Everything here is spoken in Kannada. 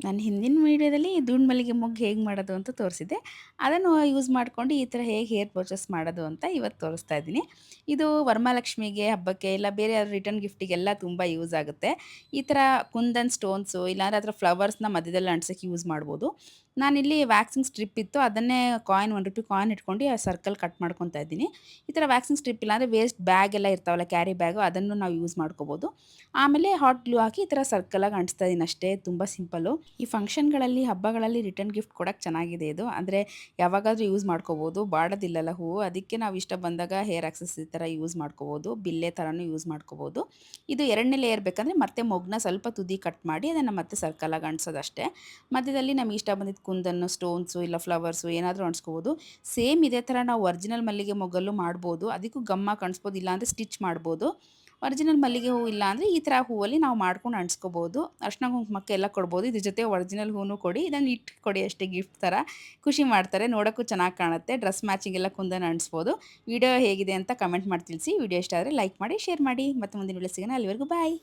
ನಾನು ಹಿಂದಿನ ವೀಡಿಯೋದಲ್ಲಿ ದುಂಡು ಮಲ್ಲಿಗೆ ಮೊಗ್ಗು ಹೇಗೆ ಮಾಡೋದು ಅಂತ ತೋರಿಸಿದ್ದೆ. ಅದನ್ನು ಯೂಸ್ ಮಾಡ್ಕೊಂಡು ಈ ಥರ ಹೇಗೆ ಹೇರ್ ಪರ್ಚೇಸ್ ಮಾಡೋದು ಅಂತ ಇವತ್ತು ತೋರಿಸ್ತಾ ಇದ್ದೀನಿ. ಇದು ವರಮಹಾಲಕ್ಷ್ಮಿಗೆ, ಹಬ್ಬಕ್ಕೆ ಇಲ್ಲ ಬೇರೆ ಯಾವ್ದಾದ್ರು ರಿಟರ್ನ್ ಗಿಫ್ಟಿಗೆಲ್ಲ ತುಂಬ ಯೂಸ್ ಆಗುತ್ತೆ. ಈ ಥರ ಕುಂದನ್ ಸ್ಟೋನ್ಸು ಇಲ್ಲಾಂದ್ರೆ ಅದರ ಫ್ಲವರ್ಸ್‌ನ ಮಧ್ಯದಲ್ಲಿ ಅಂಟಿಸೋಕ್ಕೆ ಯೂಸ್ ಮಾಡ್ಬೋದು. ನಾನಿಲ್ಲಿ ವ್ಯಾಕ್ಸಿಂಗ್ ಸ್ಟ್ರಿಪ್ ಇತ್ತು ಅದನ್ನೇ ಕಾಯಿನ್ ₹1 ಕಾಯಿನ್ ಇಟ್ಕೊಂಡು ಆ ಸರ್ಕಲ್ ಕಟ್ ಮಾಡ್ಕೊತಾ ಇದ್ದೀನಿ. ಈ ಥರ ವ್ಯಾಕ್ಸಿಂಗ್ ಸ್ಟ್ರಿಪ್ ಇಲ್ಲಾಂದ್ರೆ ವೇಸ್ಟ್ ಬ್ಯಾಗ್ ಎಲ್ಲ ಇರ್ತಾವಲ್ಲ ಕ್ಯಾರಿ ಬ್ಯಾಗು ಅದನ್ನು ನಾವು ಯೂಸ್ ಮಾಡ್ಕೋಬೋದು. ಆಮೇಲೆ ಹಾಟ್ ಗ್ಲೂ ಹಾಕಿ ಈ ಥರ ಸರ್ಕಲಾಗಿ ಅಂಟಿಸ್ತಾ ಇದೀನಿ ಅಷ್ಟೇ. ತುಂಬ ಸಿಂಪಲ್ಲು. ಈ ಫಂಕ್ಷನ್‌ಗಳಲ್ಲಿ, ಹಬ್ಬಗಳಲ್ಲಿ ರಿಟರ್ನ್ ಗಿಫ್ಟ್ ಕೊಡಕ್ಕೆ ಚೆನ್ನಾಗಿದೆ ಇದು. ಅಂದರೆ ಯಾವಾಗಾದ್ರೂ ಯೂಸ್ ಮಾಡ್ಕೋಬೋದು. ಬಾಡೋದಿಲ್ಲಲ್ಲ ಹೂವು. ಅದಕ್ಕೆ ನಾವು ಇಷ್ಟ ಬಂದಾಗ ಹೇರ್ ಆಕ್ಸೆಸ್ ಈ ಥರ ಯೂಸ್ ಮಾಡ್ಕೋಬೋದು. ಬಿಲ್ಲೆ ಥರನೂ ಯೂಸ್ ಮಾಡ್ಕೋಬೋದು. ಇದು 2ನೇ ಲೇಯರ್ ಬೇಕಂದರೆ ಮತ್ತೆ ಮೊಗ್ಗನ್ನ ಸ್ವಲ್ಪ ತುದಿ ಕಟ್ ಮಾಡಿ ಅದನ್ನು ಮತ್ತೆ ಸರ್ಕಲಾಗಿ ಅಂಟಿಸೋದಷ್ಟೇ. ಮಧ್ಯದಲ್ಲಿ ನಮಗೆ ಇಷ್ಟ ಬಂದಿದ್ದು ಕುಂದನ್ನು, ಸ್ಟೋನ್ಸು ಇಲ್ಲ ಫ್ಲವರ್ಸು ಏನಾದರೂ ಅಂಟಿಸ್ಕೋಬೋದು. ಸೇಮ್ ಇದೇ ಥರ ನಾವು ಒರಿಜಿನಲ್ ಮಲ್ಲಿಗೆ ಮೊಗ್ಗಲ್ಲೂ ಮಾಡ್ಬೋದು. ಅದಕ್ಕೂ ಗಮ್ ಹಾಕಿ ಅಂಟಿಸ್ಬೋದು. ಇಲ್ಲಾಂದರೆ ಸ್ಟಿಚ್ ಮಾಡ್ಬೋದು. ಒರಿಜಿನಲ್ ಮಲ್ಲಿಗೆ ಹೂವು ಇಲ್ಲ ಅಂದರೆ ಈ ಥರ ಹೂವಲ್ಲಿ ನಾವು ಮಾಡ್ಕೊಂಡು ಅಂಟಿಸ್ಕೋಬೋದು. ಅರ್ಶಿನ ಕುಂಕುಮಕ್ಕೆ ಎಲ್ಲ ಕೊಡ್ಬೋದು. ಇದ್ರ ಜೊತೆ ಒರಿಜಿನಲ್ ಹೂವನ್ನೂ ಕೊಡಿ. ಇದನ್ನು ಇಟ್ಟು ಕೊಡಿ ಅಷ್ಟೇ ಗಿಫ್ಟ್ ಥರ. ಖುಷಿ ಮಾಡ್ತಾರೆ. ನೋಡೋಕ್ಕೂ ಚೆನ್ನಾಗಿ ಕಾಣುತ್ತೆ. ಡ್ರೆಸ್ ಮ್ಯಾಚಿಂಗ್ ಎಲ್ಲ ಕುಂದನ್ ಅಂಟಿಸ್ಬೋದು. ವಿಡಿಯೋ ಹೇಗಿದೆ ಅಂತ ಕಮೆಂಟ್ ಮಾಡಿ ತಿಳಿಸಿ. ವಿಡಿಯೋ ಇಷ್ಟ ಆದರೆ ಲೈಕ್ ಮಾಡಿ, ಶೇರ್ ಮಾಡಿ. ಮತ್ತೆ ಮುಂದಿನ ವಿಡಿಯೋ ಸಿಗೋಣ. ಅಲ್ಲಿವರೆಗೂ ಬಾಯ್.